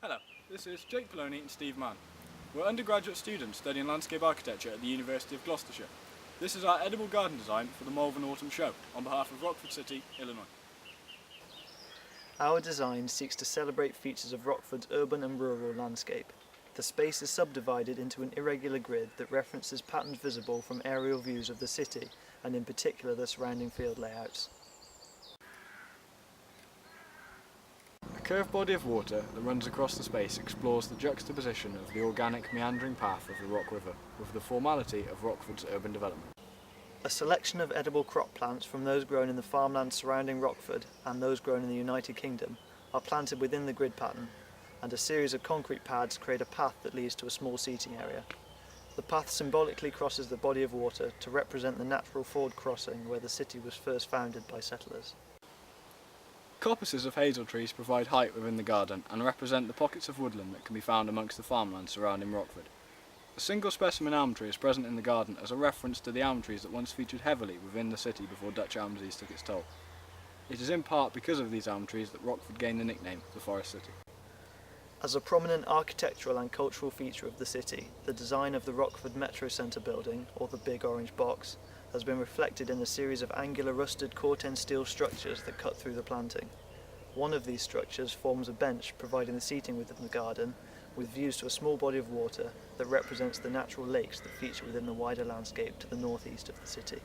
Hello, this is Jake Poloni and Steve Mann. We're undergraduate students studying landscape architecture at the University of Gloucestershire. This is our edible garden design for the Malvern Autumn Show on behalf of Rockford City, Illinois. Our design seeks to celebrate features of Rockford's urban and rural landscape. The space is subdivided into an irregular grid that references patterns visible from aerial views of the city, and in particular the surrounding field layouts. A curved body of water that runs across the space explores the juxtaposition of the organic meandering path of the Rock River with the formality of Rockford's urban development. A selection of edible crop plants from those grown in the farmland surrounding Rockford and those grown in the United Kingdom are planted within the grid pattern, and a series of concrete pads create a path that leads to a small seating area. The path symbolically crosses the body of water to represent the natural ford crossing where the city was first founded by settlers. Coppices of hazel trees provide height within the garden and represent the pockets of woodland that can be found amongst the farmland surrounding Rockford. A single specimen elm tree is present in the garden as a reference to the elm trees that once featured heavily within the city before Dutch elm disease took its toll. It is in part because of these elm trees that Rockford gained the nickname the Forest City. As a prominent architectural and cultural feature of the city, the design of the Rockford Metro Centre building, or the Big Orange Box, has been reflected in a series of angular rusted corten steel structures that cut through the planting. One of these structures forms a bench providing the seating within the garden, with views to a small body of water that represents the natural lakes that feature within the wider landscape to the northeast of the city.